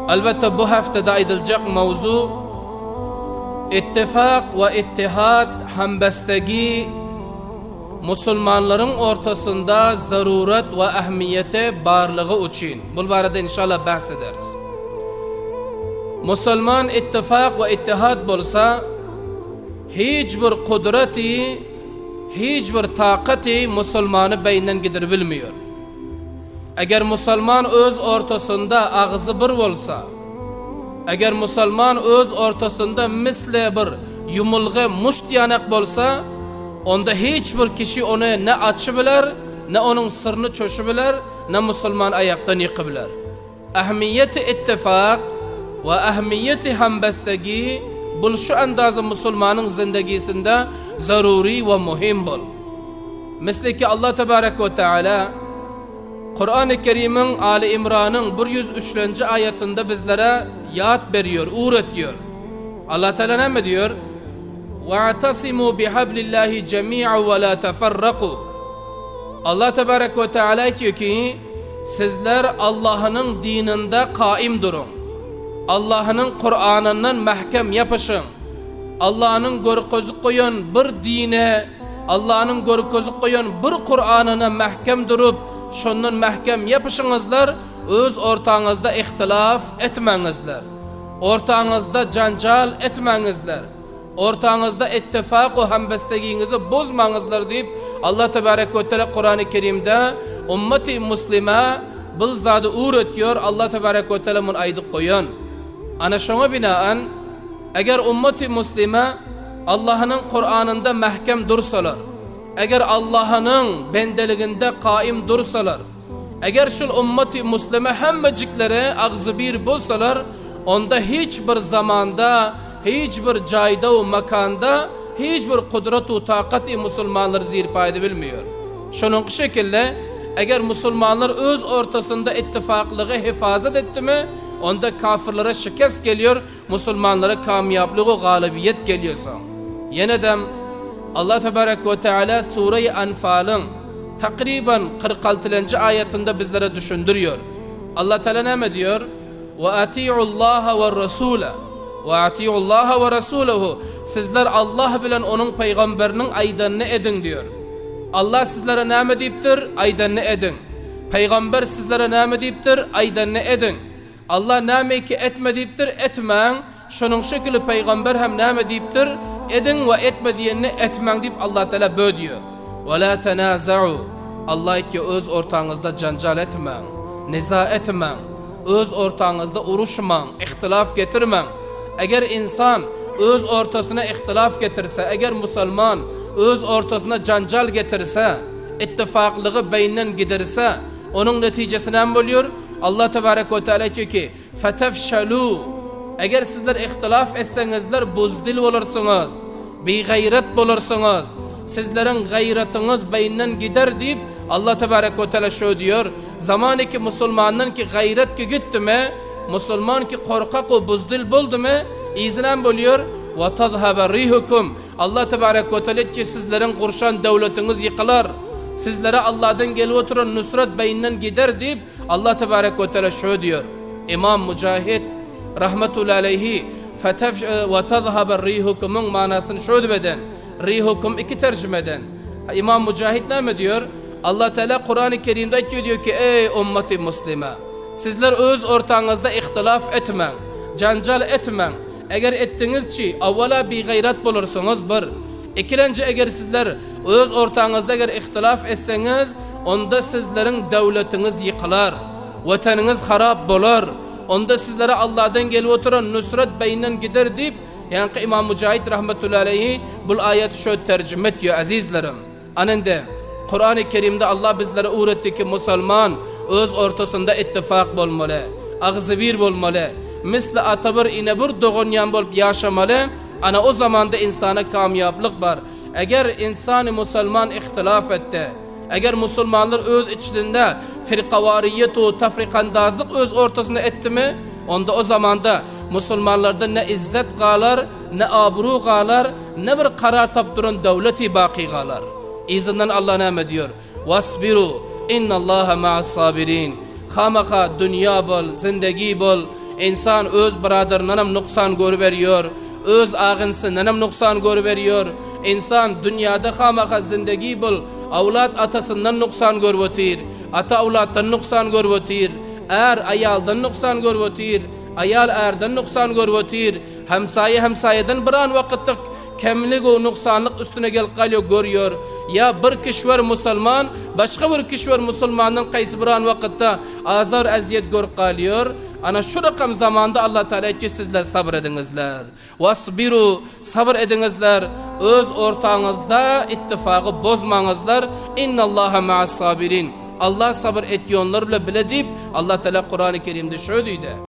Elbette bu haftada aydilecek mevzu ittifak ve ittihad hambestegi Müslümanların ortasında zaruret ve ehemmiyeti barlığı için. Bu barada inşallah bahsederiz. Müslüman ittifak ve ittihad bolsa hiçbir kudreti, hiçbir takati Müslümanı beyninden gider bilmiyor. Eğer Müslüman öz ortasında ağzı bir olsa, eğer Müslüman öz ortasında misli bir yumulgu muşt yanak bolsa, onda hiçbir kişi onu ne açıbiler, ne onun sırrını çöşübiler, ne Müslüman ayaktan yıkıbiler. Ehemmiyeti ittifak ve ehemmiyeti hambestegi bul şu andazı Müslümanın zindagisinde zaruri ve muhim bul. Misli ki Allah Tebarek ve Teala Kur'an-ı Kerim'in Ali İmran'ın 103. ayetinde bizlere yad veriyor, öğretiyor. Allah Teala ne mi diyor? وَاَعْتَصِمُوا بِحَبْلِ اللّٰهِ جَمِيعًا وَلَا تَفَرَّقُوا. Allah Tebarek ve Teala diyor ki sizler Allah'ın dininde kaim durun. Allah'ın Kur'an'ından mahkem yapışın. Allah'ın görközü koyun bir dine, Allah'ın görközü koyun bir Kur'an'ına mahkem durup şunun mahkem yapışınızlar, öz ortanızda ihtilaf etmenizler. Ortanızda cancal etmenizler. Ortanızda ittifak ve hambesteginizi bozmanızlar deyip Allah Tebarek ve Teala Kur'an-ı Kerim'de ümmeti Müslüme bil zadı öğretiyor. Allah Tebarek ve Teala mun aydık koyun. Ana şuna binaen eğer ümmeti Müslüme Allah'ın Kur'an'ında mahkem dursalar, eğer Allah'ın bendeliginde kaim dursalar, eğer şu ümmeti Müslüme hemmecikleri ağzı bir bulsalar, onda hiçbir zamanda, hiçbir cayda ve makanda, hiçbir kudret ve takati Müslümanlar zirpaydı bilmiyor. Şunun şekilde eğer Müslümanlar öz ortasında ittifaklığı hifazet etti mi, onda kafirlere şikast geliyor, Müslümanlara kamyaplığı ve galibiyet geliyorsa. Yeniden Allah Tebarek ve Teala Sure-i Enfal'ın takriben 46. ayetinde bizlere düşündürüyor. Allah Teala ne diyor? وَاَتِيعُ اللّٰهَ وَالرَّسُولَ وَاَتِيعُ اللّٰهَ وَرَسُولَهُ. Sizler Allah bilen onun peygamberinin aydanını edin diyor. Allah sizlere ne deyiptir? Aydanını edin. Peygamber sizlere ne deyiptir? Aydanını edin. Allah ne ki etme deyiptir? Etmen. Şunun şekilde peygamber hem ne deyiptir? Edin ve etme diyenini etmen deyip Allah Teala böyle diyor. وَلَا تَنَازَعُوا. Allah ki öz ortanızda cancal etmen, niza etmen, öz ortanızda uruşman, ihtilaf getirmen. Eğer insan öz ortasına ihtilaf getirse, eğer Müslüman öz ortasına cancal getirse, ittifaklığı beyninden giderse, onun neticesi ne oluyor? Allah Tebarek ve Teala diyor ki فَتَفْشَلُوا. Eğer sizler ihtilaf etsenizler buzdil olursunuz, bir gayret bulursunuz, sizlerin gayretiniz beyninden gider deyip Allah Tebarek ve Teala şu diyor, zamanı ki Müslümanın ki gayret ki gitti mi, Müslüman ki korkak ve buzdil buldu mu, izinen buluyor. وَتَذْهَبَ رِيهُكُمْ. Allah Tebarek ve Teala ki sizlerin kurşan devletiniz yıkılar. Sizlere Allah'tan gelip oturan nusret beyninden gider deyip Allah Tebarek ve Teala şu diyor. İmam Mücahit rahmetullahi aleyhi وَتَذْهَبَ رِيهُكُم'un manasını şöyle beden. Rihukum iki tercümeden. İmam Mücahit ne diyor? Allah Teala Kur'an-ı Kerim'de diyor ki ey ümmeti Müslüme, sizler öz ortanızda ihtilaf etmen, cancal etmen. Eğer ettiniz ki evvela bir gayret bulursunuz bir. İkinci eğer sizler öz ortanızda eğer ihtilaf etseniz, onda sizlerin devletiniz yıkılar, vatanınız harap olur. Onda sizlere Allah'tan gelip oturan nusret beyninden gider deyip yani İmam Mücahit rahmetullahi aleyhi bu ayeti şöyle tercüme ediyor azizlerim. Anında Kur'an-ı Kerim'de Allah bizlere öğretti ki Müslüman öz ortasında ittifak bulmalı, ağzı bir bulmalı, misli atabır inebur doğunyan bulup yaşamalı. Ana o zamanda insana kamyaplık var. Eğer insan-ı Müslüman ihtilaf etti, eğer Müslümanlar öz içinde firkavariyet ve tafrikandazlık öz ortasında etti mi, onda o zamanda Müslümanlarda ne izzet galar, ne abru galar, ne bir karar taptıran devleti baki galar. İzinden Allah ne diyor? Vasbiru innallaha ma'as sabirin. Hamaka dünya bol, zindagi bol, İnsan öz biraderine hem nuksan görüveriyor. Öz ağınsından hem nuksan görüveriyor. İnsan dünyada hamaha zindagi bul. Avlat atasından nuksan görüvetir. Ata avlattan nuksan görüvetir. Er ayaldan nuksan görüvetir. Ayal erden nuksan görüvetir. Hamsaye hamsayeden biran vakitlik kemlik o nuksanlık üstüne gel kalıyor görüyor. Ya bir kişiler musulman, başka bir kişiler musulmanın kaysi biran vakitte azar eziyet gör kalıyor. Ana şu rakam zamanda Allah Teala ki sizler sabredinizler. Vasbiru, sabır edinizler. Öz ortağınızda ittifakı bozmanızlar. İnnallaha ma'as sabirin. Allah sabır etiyonlar bile bile deyip Allah Teala Kur'an-ı Kerim'de şöyle dedi.